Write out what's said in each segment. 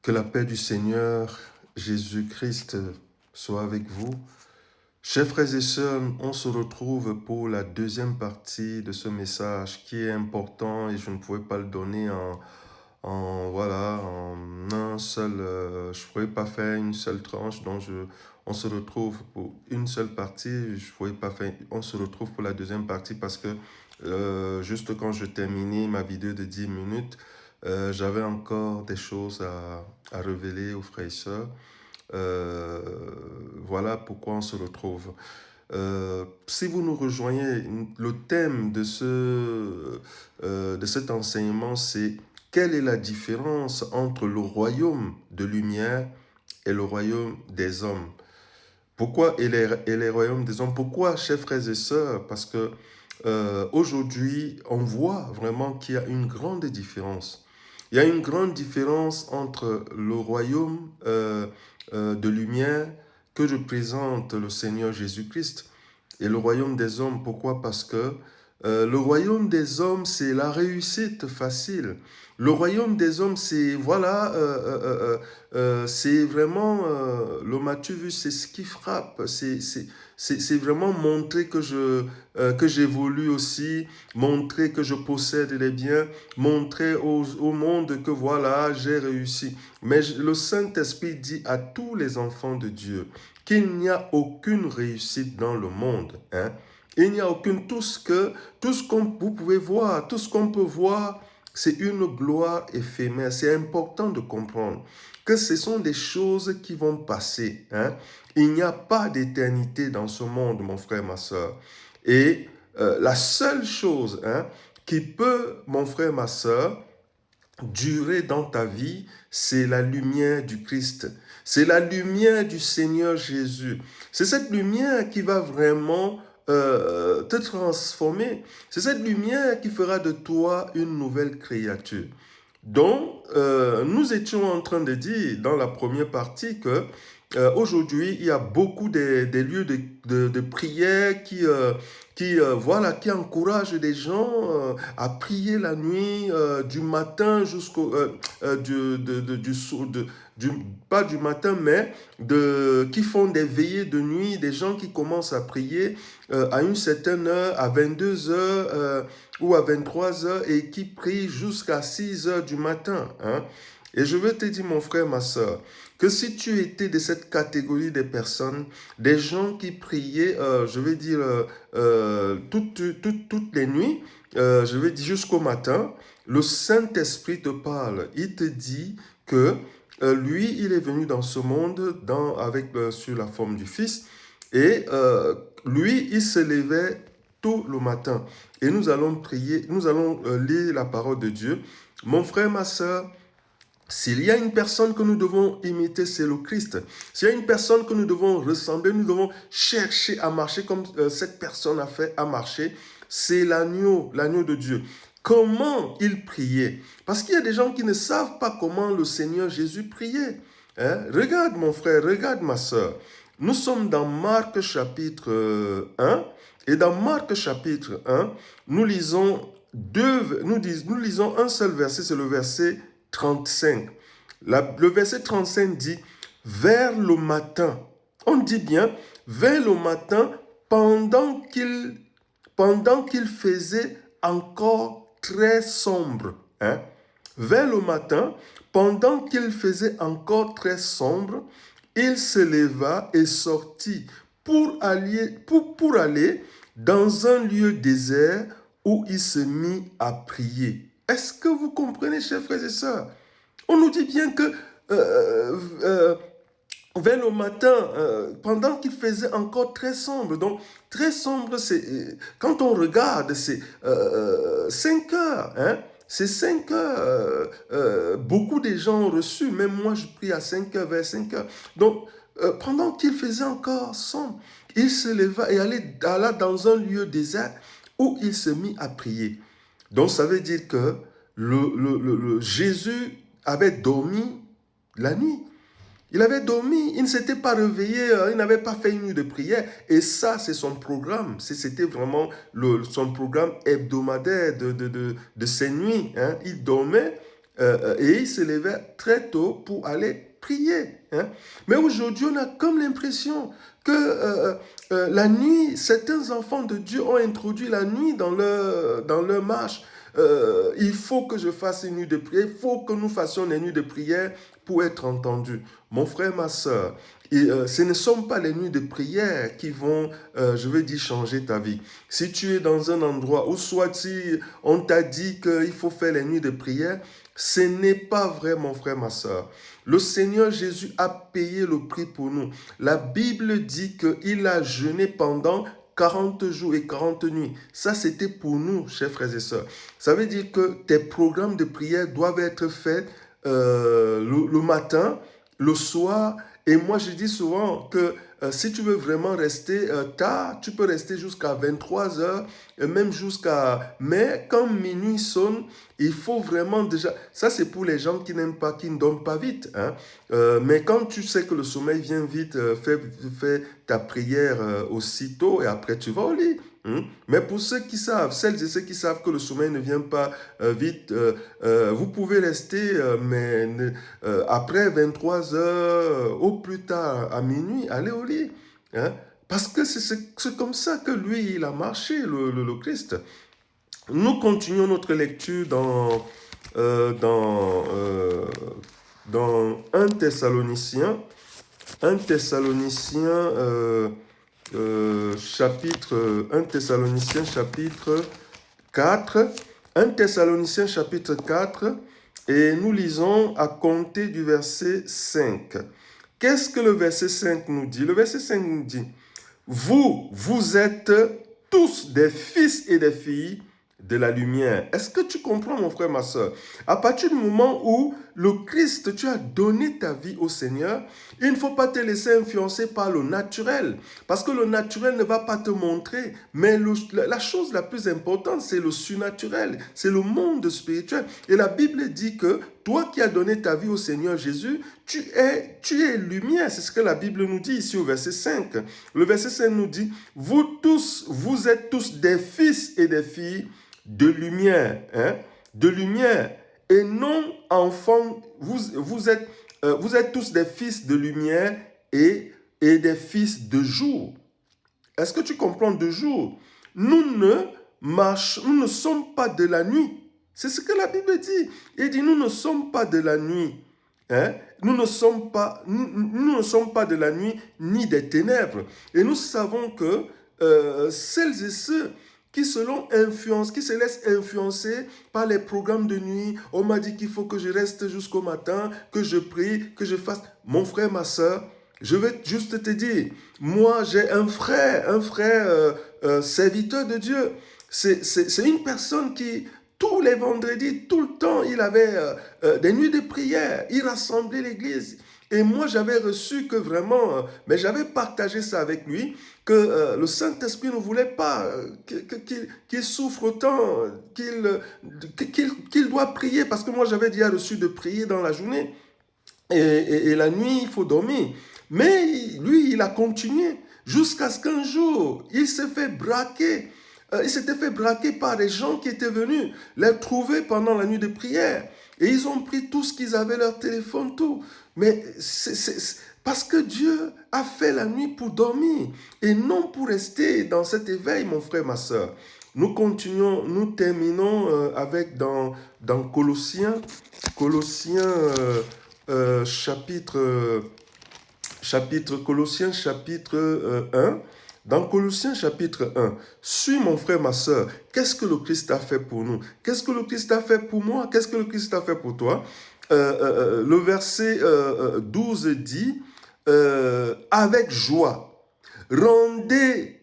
Que la paix du Seigneur Jésus-Christ soit avec vous. Chers frères et sœurs, on se retrouve pour la deuxième partie de ce message qui est important et je ne pouvais pas le donner voilà, en un seul, je ne pouvais pas faire une seule tranche, donc on se retrouve pour une seule partie, je pouvais pas faire, on se retrouve pour la deuxième partie parce que juste quand je terminais ma vidéo de 10 minutes, j'avais encore des choses à révéler aux frères et sœurs. Euh, voilà pourquoi on se retrouve. Si vous nous rejoignez, le thème de cet enseignement, c'est quelle est la différence entre le royaume de lumière et le royaume des hommes? Pourquoi et les royaumes des hommes? Pourquoi, chers frères et sœurs? Parce que aujourd'hui, on voit vraiment qu'il y a une grande différence. Il y a une grande différence entre le royaume de lumière que représente le Seigneur Jésus-Christ et le royaume des hommes. Pourquoi? Parce que le royaume des hommes, c'est la réussite facile. Le royaume des hommes, c'est voilà, c'est vraiment le matu vu, c'est ce qui frappe. C'est vraiment montrer que j'évolue aussi, montrer que je possède les biens, montrer au monde que voilà, j'ai réussi. Mais le Saint-Esprit dit à tous les enfants de Dieu qu'il n'y a aucune réussite dans le monde. Hein? Il n'y a aucune, tout ce qu'on vous pouvez voir, tout ce qu'on peut voir, c'est une gloire éphémère. C'est important de comprendre que ce sont des choses qui vont passer. Hein? Il n'y a pas d'éternité dans ce monde, mon frère, ma soeur. Et la seule chose qui peut, mon frère, ma soeur, durer dans ta vie, c'est la lumière du Christ. C'est la lumière du Seigneur Jésus. C'est cette lumière qui va vraiment te transformer. C'est cette lumière qui fera de toi une nouvelle créature. Donc, nous étions en train de dire dans la première partie que aujourd'hui, il y a beaucoup des lieux de prière voilà, qui encouragent les gens à prier la nuit, du matin jusqu'au... pas du matin, mais qui font des veillées de nuit, des gens qui commencent à prier à une certaine heure, à 22 heures ou à 23 heures et qui prient jusqu'à 6 heures du matin. Hein. Et je veux te dire, mon frère, ma soeur, que si tu étais de cette catégorie de personnes, des gens qui priaient, je vais dire, toutes les nuits, je vais dire jusqu'au matin, le Saint-Esprit te parle. Il te dit que lui, il est venu dans ce monde sur la forme du Fils. Et lui, il se levait tôt le matin. Et nous allons prier, nous allons lire la parole de Dieu. Mon frère, ma soeur, s'il y a une personne que nous devons imiter, c'est le Christ. S'il y a une personne que nous devons ressembler, nous devons chercher à marcher comme cette personne a fait à marcher, c'est l'agneau de Dieu. Comment il priait? Parce qu'il y a des gens qui ne savent pas comment le Seigneur Jésus priait. Hein? Regarde mon frère, regarde ma soeur. Nous sommes dans Marc chapitre 1. Et dans Marc chapitre 1, nous lisons nous lisons un seul verset, c'est le verset 35. Le verset 35 dit, vers le matin, on dit bien, vers le matin, pendant qu'il faisait encore très sombre. Hein? Vers le matin, pendant qu'il faisait encore très sombre, il se leva et sortit pour aller dans un lieu désert où il se mit à prier. Est-ce que vous comprenez, chers frères et sœurs? On nous dit bien que vers le matin, pendant qu'il faisait encore très sombre, donc très sombre, c'est quand on regarde, c'est 5 heures, hein? C'est 5 heures. Beaucoup de gens ont reçu, même moi je prie à 5 heures, vers 5 heures. Donc, pendant qu'il faisait encore sombre, il se leva et alla dans un lieu désert où il se mit à prier. Donc, ça veut dire que Jésus avait dormi la nuit. Il avait dormi, il ne s'était pas réveillé, il n'avait pas fait une nuit de prière. Et ça, c'est son programme. C'était vraiment son programme hebdomadaire de ces nuits. Hein. Il dormait et il se levait très tôt pour aller prier. Hein. Mais aujourd'hui, on a comme l'impression que la nuit, certains enfants de Dieu ont introduit la nuit dans leur marche. Il faut que je fasse une nuit de prière, il faut que nous fassions des nuits de prière pour être entendus. Mon frère, ma soeur, ce ne sont pas les nuits de prière qui vont, je veux dire, changer ta vie. Si tu es dans un endroit où soit si on t'a dit qu'il faut faire les nuits de prière, ce n'est pas vrai, mon frère, ma soeur. Le Seigneur Jésus a payé le prix pour nous. La Bible dit qu'il a jeûné pendant 40 jours et 40 nuits. Ça, c'était pour nous, chers frères et sœurs. Ça veut dire que tes programmes de prière doivent être faits le matin, le soir. Et moi, je dis souvent que si tu veux vraiment rester tard, tu peux rester jusqu'à 23 heures, et même jusqu'à... Mais quand minuit sonne, il faut vraiment déjà... Ça, c'est pour les gens qui n'aiment pas, qui ne dorment pas vite. Hein. Mais quand tu sais que le sommeil vient vite, fais ta prière aussitôt et après tu vas au lit. Hein. Mais pour ceux qui savent, celles et ceux qui savent que le sommeil ne vient pas vite, vous pouvez rester, après 23 heures, au plus tard à minuit, aller au lit. Hein. Parce que c'est comme ça que lui, il a marché, le Christ. Nous continuons notre lecture dans 1 Thessaloniciens, chapitre 4, 1 Thessaloniciens chapitre 4, et nous lisons à compter du verset 5. Qu'est-ce que le verset 5 nous dit? Le verset 5 nous dit, vous êtes tous des fils et des filles de la lumière. Est-ce que tu comprends, mon frère, ma soeur? À partir du moment où le Christ, tu as donné ta vie au Seigneur, il ne faut pas te laisser influencer par le naturel. Parce que le naturel ne va pas te montrer. Mais la chose la plus importante, c'est le surnaturel. C'est le monde spirituel. Et la Bible dit que toi qui as donné ta vie au Seigneur Jésus, tu es lumière. C'est ce que la Bible nous dit ici au verset 5. Le verset 5 nous dit, vous êtes tous des fils et des filles de lumière, hein, de lumière, et non enfants, vous êtes tous des fils de lumière et des fils de jour. Est-ce que tu comprends de jour? Nous ne sommes pas de la nuit. C'est ce que la Bible dit. Il dit, nous ne sommes pas de la nuit. Hein? Nous ne sommes pas de la nuit ni des ténèbres. Et nous savons que celles et ceux qui se laissent influencer par les programmes de nuit. On m'a dit qu'il faut que je reste jusqu'au matin, que je prie, que je fasse. Mon frère, ma soeur, je vais juste te dire, moi j'ai un frère serviteur de Dieu. C'est une personne qui, tous les vendredis, tout le temps, il avait des nuits de prière. Il rassemblait l'église. Et moi, j'avais reçu que vraiment, mais j'avais partagé ça avec lui, que le Saint-Esprit ne voulait pas qu'il souffre autant, qu'il doit prier, parce que moi, j'avais déjà reçu de prier dans la journée. Et la nuit, il faut dormir. Mais lui, il a continué jusqu'à ce qu'un jour, il s'est fait braquer. Il s'était fait braquer par des gens qui étaient venus les trouver pendant la nuit de prière. Et ils ont pris tout ce qu'ils avaient, leur téléphone, tout. Mais parce que Dieu a fait la nuit pour dormir et non pour rester dans cet éveil, mon frère, ma soeur. Nous continuons, nous terminons avec dans Colossiens Colossiens chapitre 1. Dans Colossiens chapitre 1, suis mon frère, ma soeur, qu'est-ce que le Christ a fait pour nous? Qu'est-ce que le Christ a fait pour moi? Qu'est-ce que le Christ a fait pour toi? Le verset 12 dit, avec joie, rendez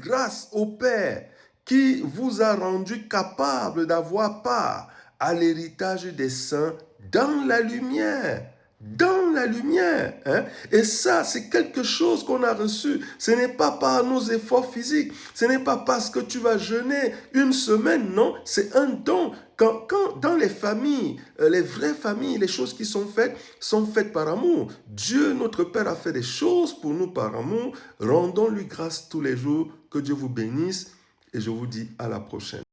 grâce au Père qui vous a rendu capable d'avoir part à l'héritage des saints dans la lumière. Dans la lumière. Hein? Et ça, c'est quelque chose qu'on a reçu. Ce n'est pas par nos efforts physiques. Ce n'est pas parce que tu vas jeûner une semaine. Non, c'est un don. Quand dans les familles, les vraies familles, les choses qui sont faites par amour. Dieu, notre Père, a fait des choses pour nous par amour. Rendons-lui grâce tous les jours. Que Dieu vous bénisse. Et je vous dis à la prochaine.